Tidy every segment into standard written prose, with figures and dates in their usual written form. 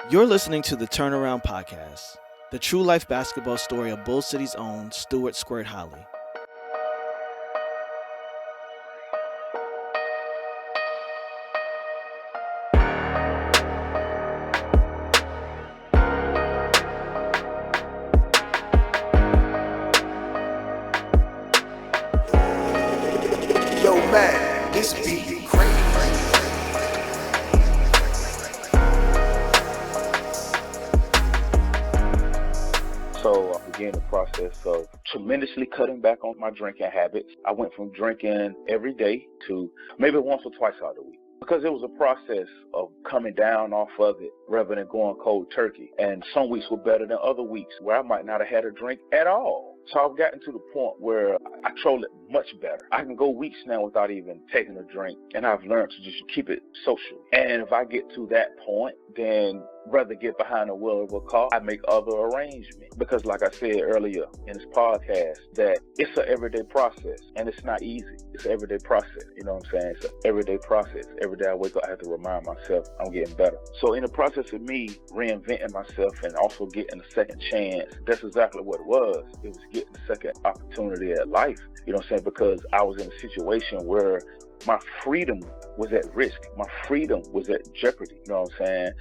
You're listening to the Turnaround Podcast, the true life basketball story of Bull City's own Stewart Squirt Holley. Yo, man, this beat crazy. So I began the process of tremendously cutting back on my drinking habits. I went from drinking every day to maybe once or twice out of the week, because it was a process of coming down off of it rather than going cold turkey. And some weeks were better than other weeks where I might not have had a drink at all. So I've gotten to the point where I control it much better. I can go weeks now without even taking a drink, and I've learned to just keep it social. And if I get to that point, then rather get behind the wheel of a car, I make other arrangements. Because like I said earlier in this podcast, that it's an everyday process, and it's not easy. It's an everyday process. You know what I'm saying? It's an everyday process. Every day I wake up, I have to remind myself I'm getting better. So in the process of me reinventing myself and also getting a second chance, that's exactly what it was. It was getting a second opportunity at life. You know what I'm saying? Because I was in a situation where my freedom was at risk. My freedom was at jeopardy. You know what I'm saying?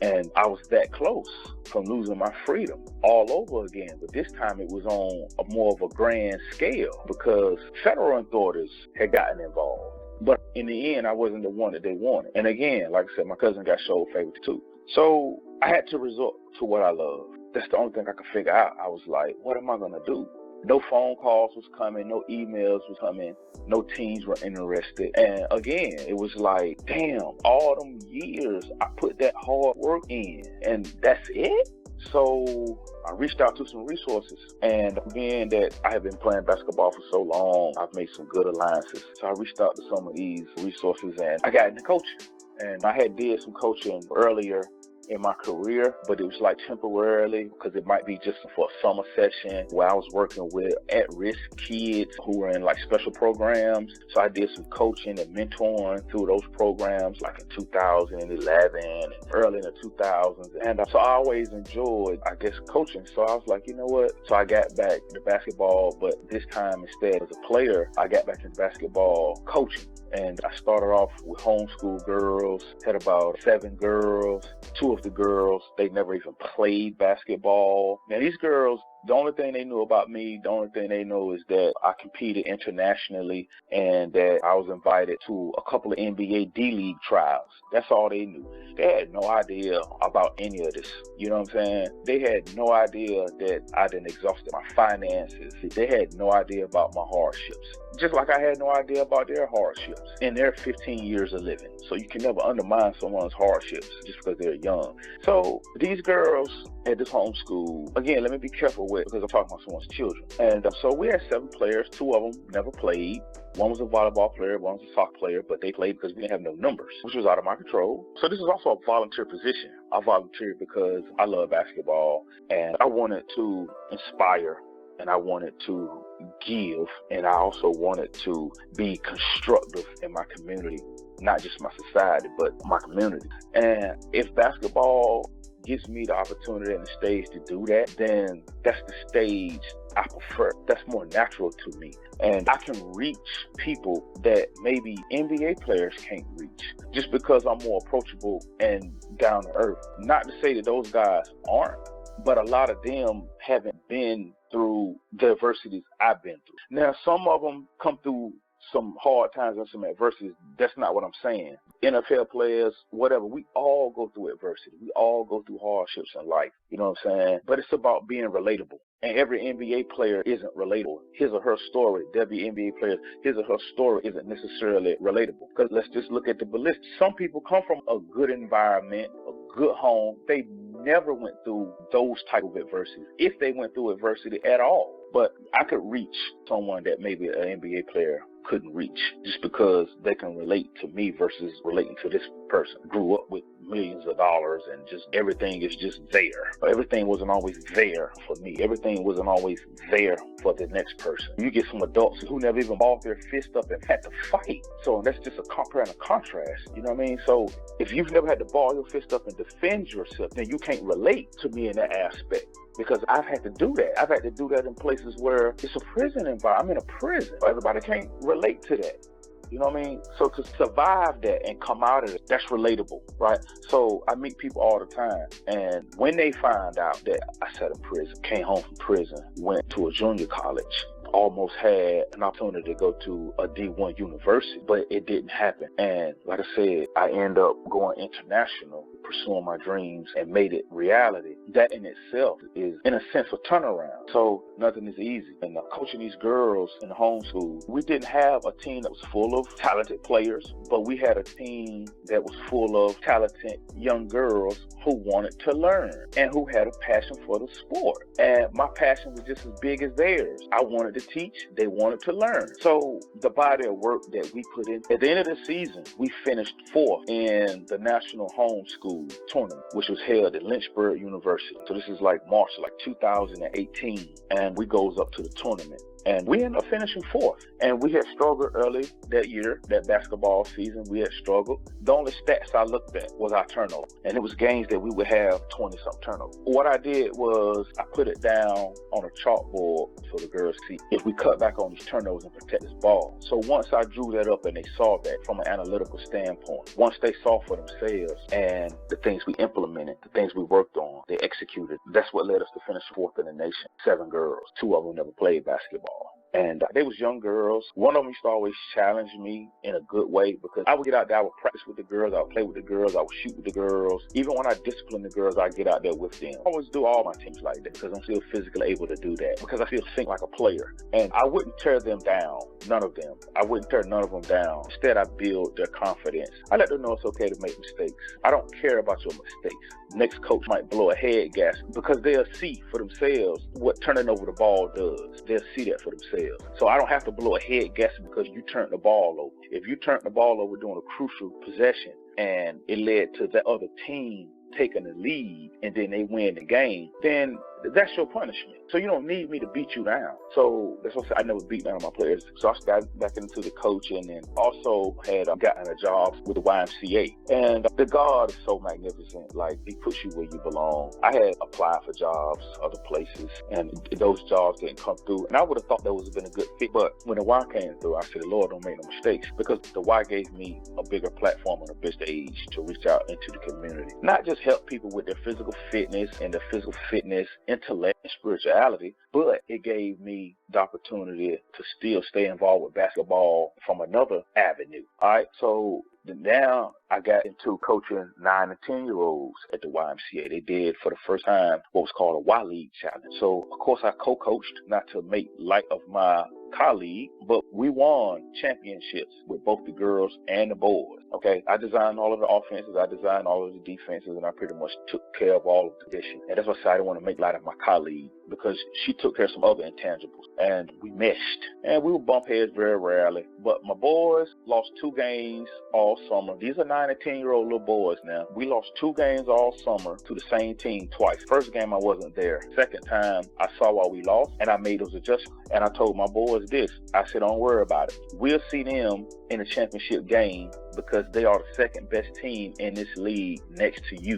And I was that close from losing my freedom all over again. But this time it was on a more of a grand scale because federal authorities had gotten involved. But in the end, I wasn't the one that they wanted. And again, like I said, my cousin got showed favor too. So I had to resort to what I love. That's the only thing I could figure out. I was like, what am I going to do? No phone calls was coming, no emails was coming, no teams were interested. And again, it was like, damn, all them years I put that hard work in and that's it? So I reached out to some resources, and being that I have been playing basketball for so long, I've made some good alliances. So I reached out to some of these resources and I got into coaching. And I had did some coaching earlier in my career, but it was like temporarily because it might be just for a summer session where I was working with at-risk kids who were in like special programs. So I did some coaching and mentoring through those programs like in 2011 and early in the 2000s. And so I always enjoyed, I guess, coaching. So I was like, you know what? So I got back to basketball, but this time instead as a player, I got back into basketball coaching. And I started off with homeschool girls, had about 7 girls. 2 of the girls, they never even played basketball. Now these girls, the only thing they knew about me, the only thing they know is that I competed internationally and that I was invited to a couple of NBA D-League trials. That's all they knew. They had no idea about any of this. You know what I'm saying? They had no idea that I done exhausted my finances. They had no idea about my hardships. Just like I had no idea about their hardships in their 15 years of living. So you can never undermine someone's hardships just because they're young. So these girls at this homeschool, again, let me be careful with because I'm talking about someone's children. And so we had 7 players. 2 of them never played. One was a volleyball player, one was a soccer player, but they played because we didn't have no numbers, which was out of my control. So this is also a volunteer position. I volunteered because I love basketball and I wanted to inspire and I wanted to give, and I also wanted to be constructive in my community, not just my society, but my community. And if basketball gives me the opportunity and the stage to do that, then that's the stage I prefer. That's more natural to me. And I can reach people that maybe NBA players can't reach just because I'm more approachable and down to earth. Not to say that those guys aren't, but a lot of them haven't been through the adversities I've been through. Now, some of them come through some hard times and some adversities. That's not what I'm saying. NFL players, whatever, we all go through adversity. We all go through hardships in life. You know what I'm saying? But it's about being relatable. And every NBA player isn't relatable. His or her story, WNBA players, his or her story isn't necessarily relatable. Because let's just look at the ballistics. Some people come from a good environment, a good home. They never went through those type of adversities, if they went through adversity at all. But I could reach someone that maybe an NBA player couldn't reach just because they can relate to me versus relating to this person. Grew up with millions of dollars and just everything is just there. Everything wasn't always there for me. Everything wasn't always there for the next person. You get some adults who never even balled their fist up and had to fight. So that's just a compare and a contrast. You know what I mean? So if you've never had to ball your fist up and defend yourself, then you can't relate to me in that aspect. Because I've had to do that. I've had to do that in places where it's a prison environment. I'm in a prison. Everybody can't relate to that. You know what I mean? So to survive that and come out of it, that's relatable, right? So I meet people all the time. And when they find out that I sat in prison, came home from prison, went to a junior college, almost had an opportunity to go to a D1 university, but it didn't happen. And like I said, I end up going international, pursuing my dreams and made it reality. That in itself is, in a sense, a turnaround. So nothing is easy. And coaching these girls in the homeschool, we didn't have a team that was full of talented players, but we had a team that was full of talented young girls who wanted to learn and who had a passion for the sport. And my passion was just as big as theirs. I wanted to teach, they wanted to learn. So the body of work that we put in, at the end of the season, we finished 4th in the national homeschool tournament, which was held at Lynchburg University. So this is like March, like 2018, and we goes up to the tournament. And we ended up finishing 4th. And we had struggled early that year, that basketball season. We had struggled. The only stats I looked at was our turnover. And it was games that we would have 20-something turnover. What I did was I put it down on a chalkboard for the girls to see if we cut back on these turnovers and protect this ball. So once I drew that up and they saw that from an analytical standpoint, once they saw for themselves and the things we implemented, the things we worked on, they executed, that's what led us to finish 4th in the nation. 7 girls. 2 of them never played basketball. And they was young girls. One of them used to always challenge me in a good way because I would get out there, I would practice with the girls, I would play with the girls, I would shoot with the girls. Even when I discipline the girls, I get out there with them. I always do all my teams like that because I'm still physically able to do that because I still think like a player. And I wouldn't tear them down, none of them. I wouldn't tear none of them down. Instead, I build their confidence. I let them know it's okay to make mistakes. I don't care about your mistakes. Next coach might blow a head gas because they'll see for themselves what turning over the ball does. They'll see that for themselves. So I don't have to blow a head guessing because you turned the ball over. If you turned the ball over during a crucial possession and it led to the other team taking the lead and then they win the game, then that's your punishment. So you don't need me to beat you down. So that's what I said. I never beat none of my players. So I got back into the coaching and also had gotten a job with the YMCA. And the God is so magnificent. Like, he puts you where you belong. I had applied for jobs other places and those jobs didn't come through. And I would have thought that would have been a good fit. But when the Y came through, I said, Lord, don't make no mistakes. Because the Y gave me a bigger platform on a bigger stage to reach out into the community. Not just help people with their physical fitness and their physical fitness, intellect, and spirituality, but it gave me the opportunity to still stay involved with basketball from another avenue. All right, so now I got into coaching 9 and 10-year-olds at the YMCA. They did for the first time what was called a Y League challenge. So of course I co-coached, not to make light of my colleague, but we won championships with both the girls and the boys. Okay, I designed all of the offenses, I designed all of the defenses, and I pretty much took care of all of the condition. And that's why I said I didn't want to make light of my colleague because she took care of some other intangibles, and we meshed. And we would bump heads very rarely. But my boys lost 2 games all summer. These are 9 and 10-year-old little boys now. We lost 2 games all summer to the same team twice. First game I wasn't there. Second time I saw why we lost, and I made those adjustments. And I told my boys this. I said, don't worry about it. We'll see them in the championship game because they are the second best team in this league next to you.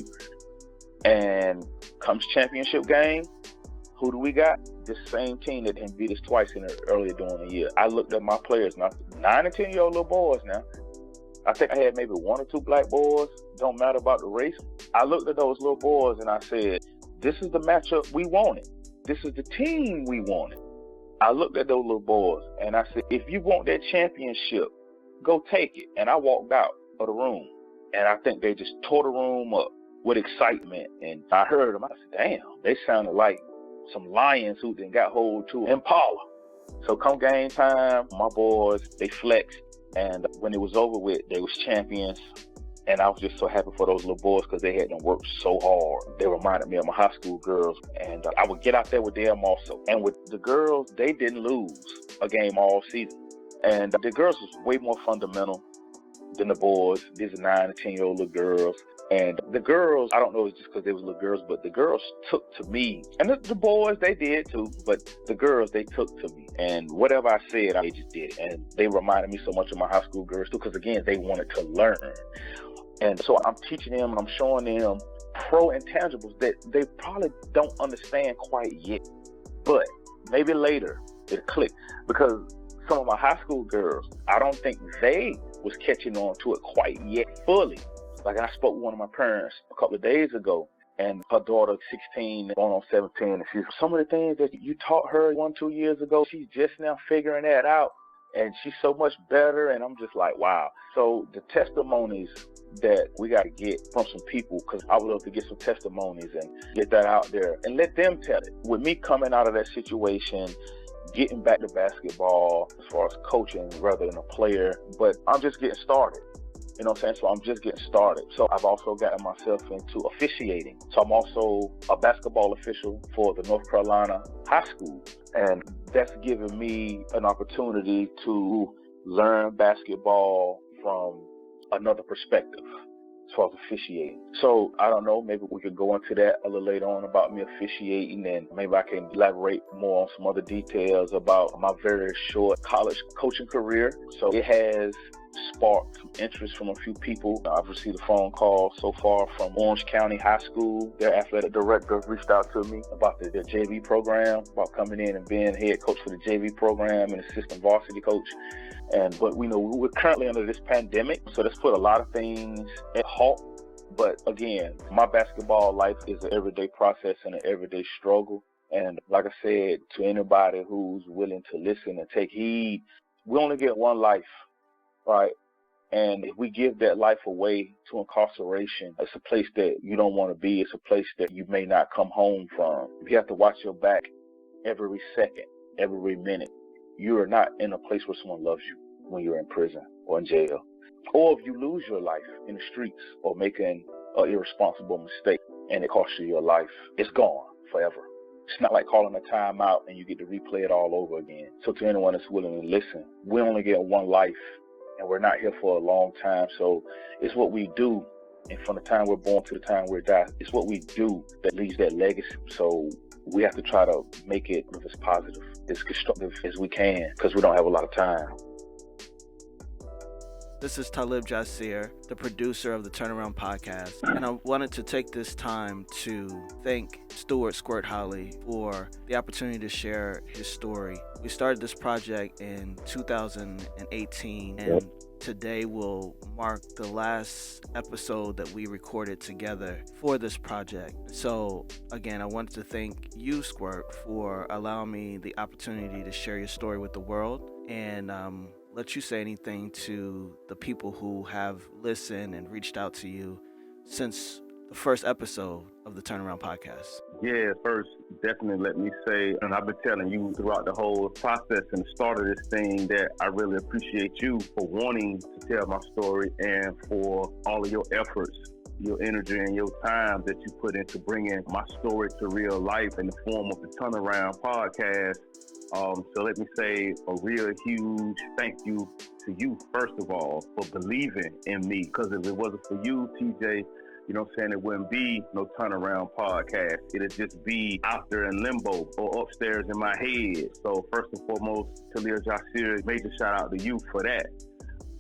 And comes championship game, who do we got? This same team that beat us twice earlier during the year. I looked at my players, now 9 and 10-year-old little boys now. I think I had maybe 1 or 2 black boys. Don't matter about the race. I looked at those little boys and I said, this is the matchup we wanted. This is the team we wanted. I looked at those little boys and I said, if you want that championship, go take it. And I walked out of the room and I think they just tore the room up with excitement. And I heard them. I said, damn, they sounded like some lions who then got hold to Impala. So come game time, my boys, they flexed. And when it was over with, they was champions. And I was just so happy for those little boys because they had them work so hard. They reminded me of my high school girls. And I would get out there with them also. And with the girls, they didn't lose a game all season. And the girls was way more fundamental than the boys. These are 9 and 10-year-old little girls. And the girls, I don't know if it's just because they was little girls, but the girls took to me. And the boys, they did too, but the girls, they took to me. And whatever I said, they just did it. And they reminded me so much of my high school girls too, because again, they wanted to learn. And so I'm teaching them and I'm showing them pro intangibles that they probably don't understand quite yet. But maybe later it'll click, because some of my high school girls, I don't think they was catching on to it quite yet fully. Like I spoke with one of my parents a couple of days ago, and her daughter, 16, going on 17, and she's some of the things that you taught her 1-2 years ago, she's just now figuring that out, and she's so much better. And I'm just like, wow. So the testimonies that we got to get from some people, because I would love to get some testimonies and get that out there and let them tell it. With me coming out of that situation, getting back to basketball as far as coaching rather than a player, but I'm just getting started. You know what I'm saying? So I'm just getting started. So I've also gotten myself into officiating. So I'm also a basketball official for the North Carolina high school. And that's given me an opportunity to learn basketball from another perspective as far as officiating. So I don't know, maybe we could go into that a little later on about me officiating, and maybe I can elaborate more on some other details about my very short college coaching career. So it has sparked some interest from a few people. I've received a phone call so far from Orange County High School. Their athletic director reached out to me about their JV program, about coming in and being head coach for the JV program and assistant varsity coach. But we know we're currently under this pandemic, so that's put a lot of things at halt. But again, my basketball life is an everyday process and an everyday struggle. And like I said, to anybody who's willing to listen and take heed, we only get one life. Right. And if we give that life away to incarceration, it's a place that you don't want to be. It's a place that you may not come home from. You have to watch your back every second, every minute. You are not in a place where someone loves you when you're in prison or in jail. Or if you lose your life in the streets or making an irresponsible mistake and it costs you your life, it's gone forever. It's not like calling a timeout and you get to replay it all over again. So to anyone that's willing to listen, we only get one life. And we're not here for a long time. So it's what we do. And from the time we're born to the time we die, it's what we do that leaves that legacy. So we have to try to make it as positive, as constructive as we can, because we don't have a lot of time. This is Talib Jasir, the producer of the Turnaround Podcast, and I wanted to take this time to thank Stewart Squirt Holley for the opportunity to share his story. We started this project in 2018, and today will mark the last episode that we recorded together for this project. So again, I wanted to thank you, Squirt, for allowing me the opportunity to share your story with the world, and let you say anything to the people who have listened and reached out to you since the first episode of the Turnaround Podcast. Yeah, first, definitely let me say, and I've been telling you throughout the whole process and the start of this thing, that I really appreciate you for wanting to tell my story and for all of your efforts, your energy and your time that you put into bringing my story to real life in the form of the Turnaround Podcast. So let me say a real huge thank you to you, first of all, for believing in me. Because if it wasn't for you, TJ, you know what I'm saying, it wouldn't be no Turnaround Podcast. It'd just be out there in limbo or upstairs in my head. So first and foremost, Talib Jasir, major shout out to you for that.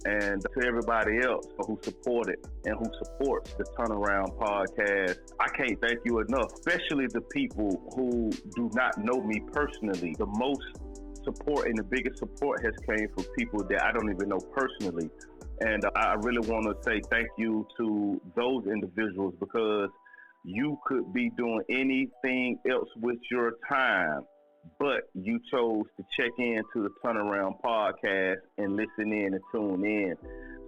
And to everybody else who supported and who supports the Turnaround Podcast, I can't thank you enough, especially the people who do not know me personally. The most support and the biggest support has came from people that I don't even know personally. And I really want to say thank you to those individuals, because you could be doing anything else with your time, but you chose to check in to the Turnaround Podcast and listen in and tune in.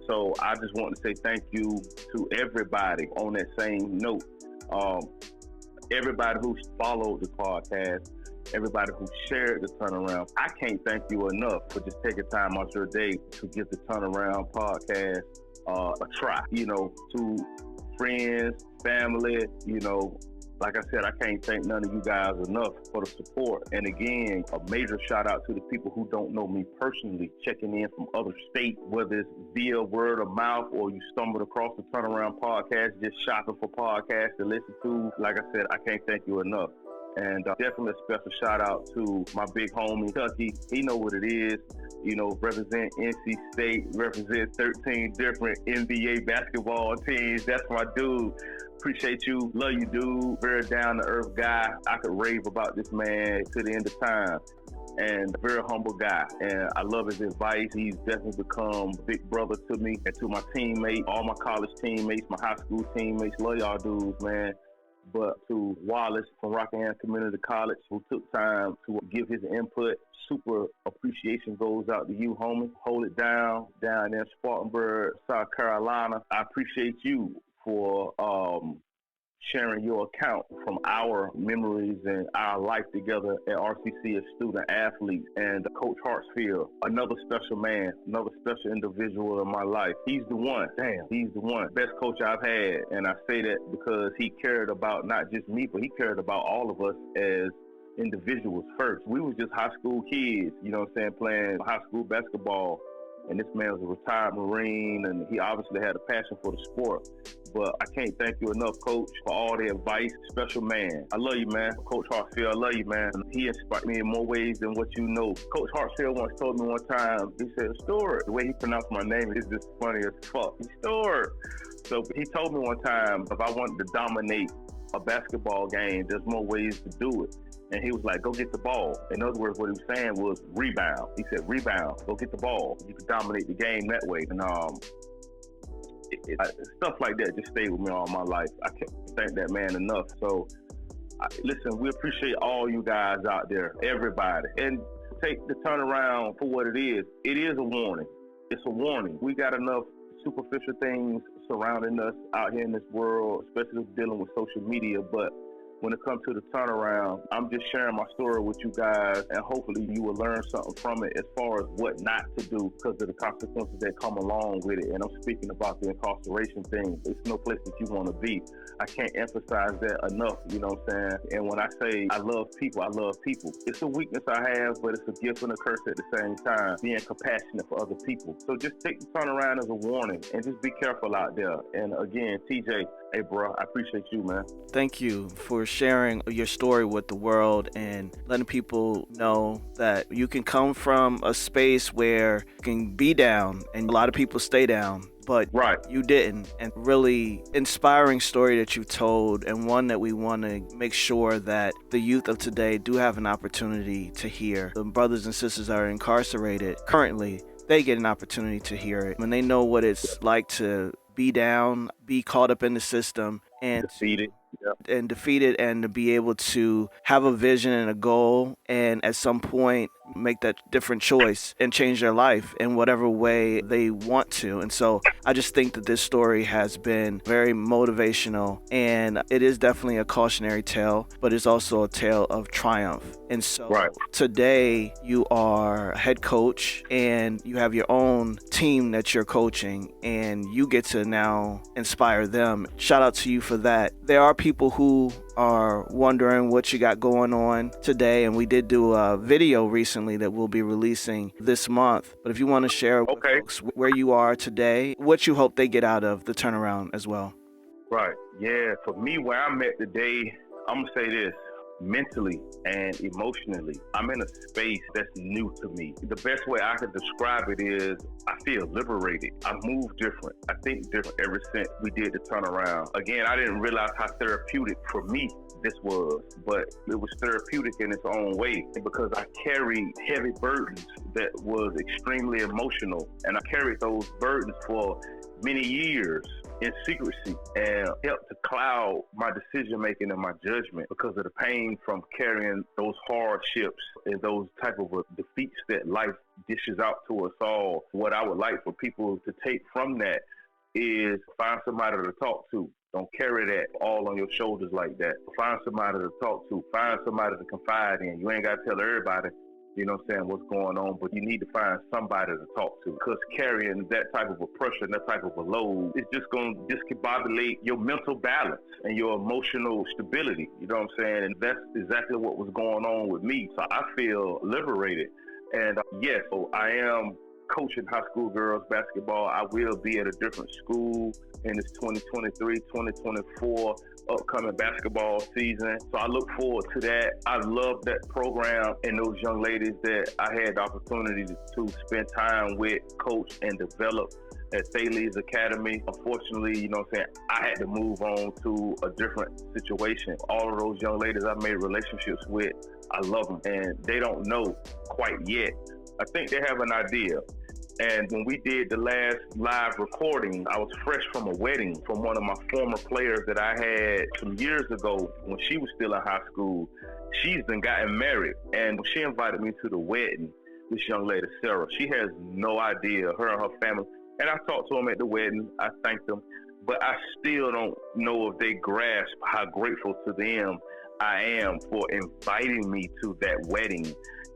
So I just want to say thank you to everybody on that same note. Everybody who followed the podcast, everybody who shared the Turnaround. I can't thank you enough for just taking time out your day to give the Turnaround Podcast a try. You know, to friends, family, you know, Like I said, I can't thank none of you guys enough for the support. And again, a major shout out to the people who don't know me personally, checking in from other states, whether it's via word of mouth or you stumbled across the Turnaround podcast, just shopping for podcasts to listen to. Like I said, I can't thank you enough. And definitely a special shout out to my big homie, Chucky. He know what it is. You know, represent NC State, represent 13 different NBA basketball teams. That's my dude. Appreciate you. Love you, dude. Very down-to-earth guy. I could rave about this man to the end of time. And a very humble guy. And I love his advice. He's definitely become a big brother to me and to my teammates, all my college teammates, my high school teammates. Love y'all dudes, man. But to Wallace from Rockingham Community College, who took time to give his input, super appreciation goes out to you, homie. Hold it down there in Spartanburg, South Carolina. I appreciate you for sharing your account from our memories and our life together at RCC as student athletes. And Coach Hartsfield, another special man, another special individual in my life. He's the one. Damn, he's the one. Best coach I've had. And I say that because he cared about not just me, but he cared about all of us as individuals first. We were just high school kids, you know what I'm saying, playing high school basketball. And this man was a retired Marine, and he obviously had a passion for the sport. But I can't thank you enough, Coach, for all the advice. Special man. I love you, man. Coach Hartsfield, I love you, man. He inspired me in more ways than what you know. Coach Hartsfield once told me one time, he said, Stewart, the way he pronounced my name is just funny as fuck. Stewart. So he told me one time, if I wanted to dominate a basketball game, there's more ways to do it. And he was like, go get the ball. In other words, what he was saying was rebound. He said, rebound, go get the ball. You can dominate the game that way. And stuff like that just stayed with me all my life. I can't thank that man enough. So, listen, we appreciate all you guys out there, everybody. And take the turnaround for what it is. It is a warning. It's a warning. We got enough superficial things surrounding us out here in this world, especially dealing with social media, but when it comes to the turnaround, I'm just sharing my story with you guys, and hopefully you will learn something from it as far as what not to do because of the consequences that come along with it. And I'm speaking about the incarceration thing. It's no place that you want to be. I can't emphasize that enough, you know what I'm saying? And when I say I love people, I love people. It's a weakness I have, but it's a gift and a curse at the same time, being compassionate for other people. So just take the turnaround as a warning and just be careful out there. And again, TJ, hey, bro, I appreciate you, man. Thank you for sharing your story with the world and letting people know that you can come from a space where you can be down, and a lot of people stay down, but right, you didn't. And really inspiring story that you told, and one that we want to make sure that the youth of today do have an opportunity to hear. The brothers and sisters that are incarcerated currently, they get an opportunity to hear it. When they know what it's like to be down, be caught up in the system, and defeated. Yep. And defeated, and to be able to have a vision and a goal, and at some point make that different choice and change their life in whatever way they want to. And so I just think that this story has been very motivational, and it is definitely a cautionary tale, but it's also a tale of triumph. And so today you are a head coach, and you have your own team that you're coaching, and you get to now inspire them. Shout out to you for that. There are people who are wondering what you got going on today, and we did do a video recently that we'll be releasing this month. But if you want to share with folks where you are today, what you hope they get out of the turnaround as well. Right. Yeah. For me, where I'm at today, I'm going to say this. Mentally and emotionally, I'm in a space that's new to me. The best way I could describe it is I feel liberated. I move different. I think different ever since we did the turnaround. Again, I didn't realize how therapeutic for me this was, but it was therapeutic in its own way because I carried heavy burdens that was extremely emotional, and I carried those burdens for many years in secrecy, and helped to cloud my decision making and my judgment because of the pain from carrying those hardships and those type of defeats that life dishes out to us all. What I would like for people to take from that is find somebody to talk to. Don't carry that all on your shoulders like that. Find somebody to talk to. Find somebody to confide in. You ain't got to tell everybody. you know what I'm saying, what's going on, but you need to find somebody to talk to, because carrying that type of a pressure and that type of a load is just going to discombobulate your mental balance and your emotional stability, you know what I'm saying? And that's exactly what was going on with me. So I feel liberated. And yes, so I am coaching high school girls basketball. I will be at a different school in this 2023-2024 upcoming basketball season. So I look forward to that. I love that program and those young ladies that I had the opportunity to spend time with, coach, and develop at Thales Academy. Unfortunately, you know what I'm saying, I had to move on to a different situation. All of those young ladies I made relationships with, I love them, and they don't know quite yet. I think they have an idea. And when we did the last live recording, I was fresh from a wedding from one of my former players that I had some years ago when she was still in high school. She's been gotten married, and she invited me to the wedding, this young lady, Sarah. She has no idea, her and her family. And I talked to them at the wedding. I thanked them. But I still don't know if they grasp how grateful to them I am for inviting me to that wedding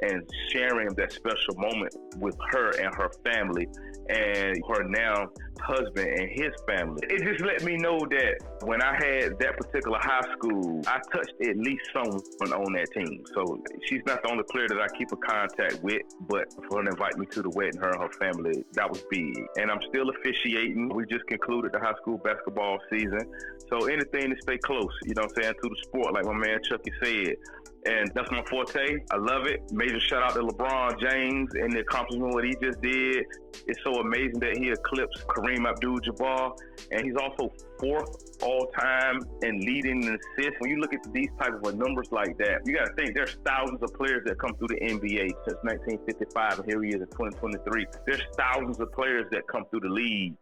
and sharing that special moment with her and her family and her now husband and his family. It just let me know that when I had that particular high school, I touched at least someone on that team. So she's not the only player that I keep in contact with, but for her to invite me to the wedding, her and her family, that was big. And I'm still officiating. We just concluded the high school basketball season. So anything to stay close, you know what I'm saying, to the sport, like my man Chucky said. And that's my forte. I love it. Major shout out to LeBron James and the accomplishment what he just did. It's so amazing that he eclipsed Kareem Abdul-Jabbar, and he's also fourth all time in leading in assists. When you look at these type of numbers like that, you got to think there's thousands of players that come through the NBA since 1955, and here he is in 2023. There's thousands of players that come through the league,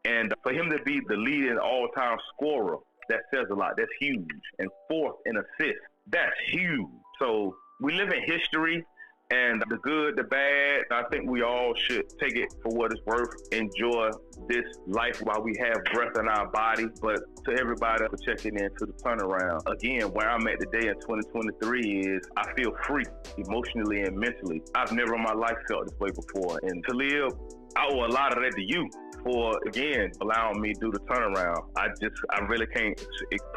and for him to be the leading all-time scorer, that says a lot. That's huge. And fourth in assists, that's huge. So we live in history, and the good, the bad, I think we all should take it for what it's worth, enjoy this life while we have breath in our body. But to everybody for checking in to the turnaround, again, where I'm at today in 2023 is I feel free emotionally and mentally. I've never in my life felt this way before. And Talib, I owe a lot of that to you for, again, allowing me to do the turnaround. I really can't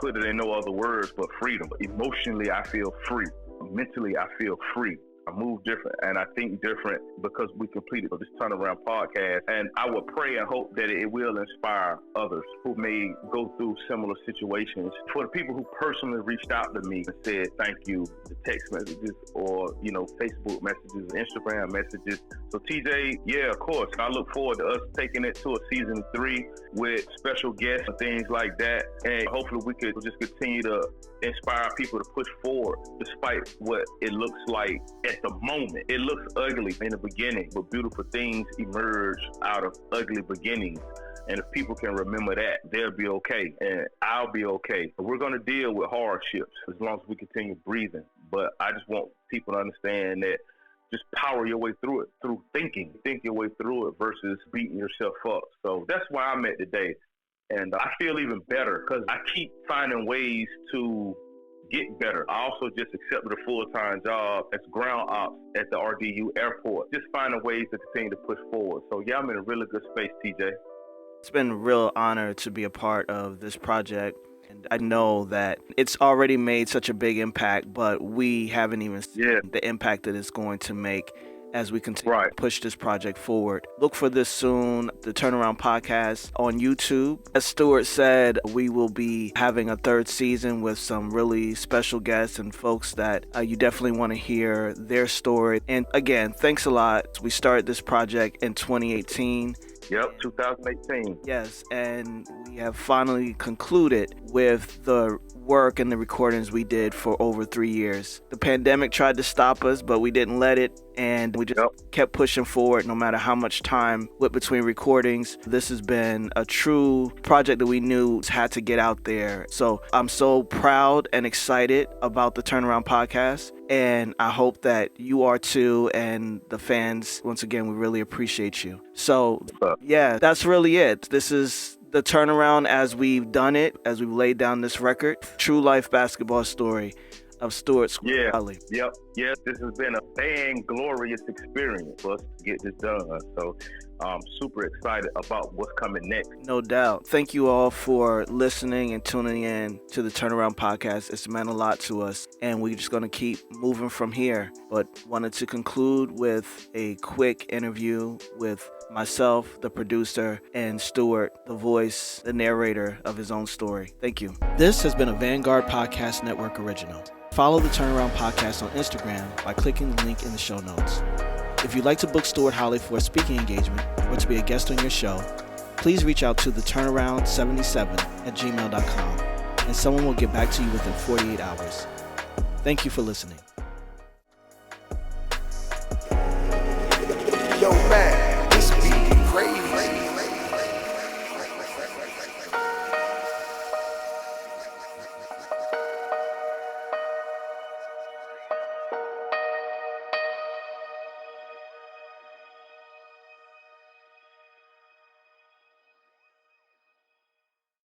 put it in no other words but freedom. Emotionally, I feel free. Mentally, I feel free. I move different and I think different because we completed this turnaround podcast. And I would pray and hope that it will inspire others who may go through similar situations. For the people who personally reached out to me and said thank you, the text messages or, you know, Facebook messages, Instagram messages. So TJ, yeah, of course. I look forward to us taking it to a season 3 with special guests and things like that. And hopefully we could just continue to inspire people to push forward despite what it looks like at the moment. It looks ugly in the beginning, but beautiful things emerge out of ugly beginnings. And if people can remember that, they'll be okay, and I'll be okay. We're going to deal with hardships as long as we continue breathing. But I just want people to understand that just power your way through it, through thinking. Think your way through it versus beating yourself up. So that's where I'm at today. And I feel even better because I keep finding ways to get better. I also just accepted a full-time job as ground ops at the RDU airport. Just finding ways to continue to push forward. So yeah, I'm in a really good space, TJ. It's been a real honor to be a part of this project. And I know that it's already made such a big impact, but we haven't even seen the impact that it's going to make as we continue to push this project forward. Look for this soon, the Turnaround Podcast on YouTube. As Stewart said, we will be having a 3rd season with some really special guests and folks that you definitely want to hear their story. And again, thanks a lot. We started this project in 2018. Yep, 2018. Yes, and we have finally concluded with the work and the recordings we did for over 3 years. The pandemic tried to stop us, but we didn't let it, and we just kept pushing forward no matter how much time went between recordings. This has been a true project that we knew had to get out there. So I'm so proud and excited about the Turnaround Podcast, and I hope that you are too, and the fans, once again, we really appreciate you. So yeah, that's really it. This is the turnaround as we've done it, as we've laid down this record. True life basketball story. of Stewart Holley. Yep. This has been a glorious experience for us to get this done. So I'm super excited about what's coming next. No doubt. Thank you all for listening and tuning in to the Turnaround Podcast. It's meant a lot to us, and we're just going to keep moving from here. But wanted to conclude with a quick interview with myself, the producer, and Stewart, the voice, the narrator of his own story. Thank you. This has been a Vanguard Podcast Network original. Follow the Turnaround Podcast on Instagram by clicking the link in the show notes. If you'd like to book Stewart Holley for a speaking engagement or to be a guest on your show, please reach out to theturnaround77@gmail.com and someone will get back to you within 48 hours. Thank you for listening.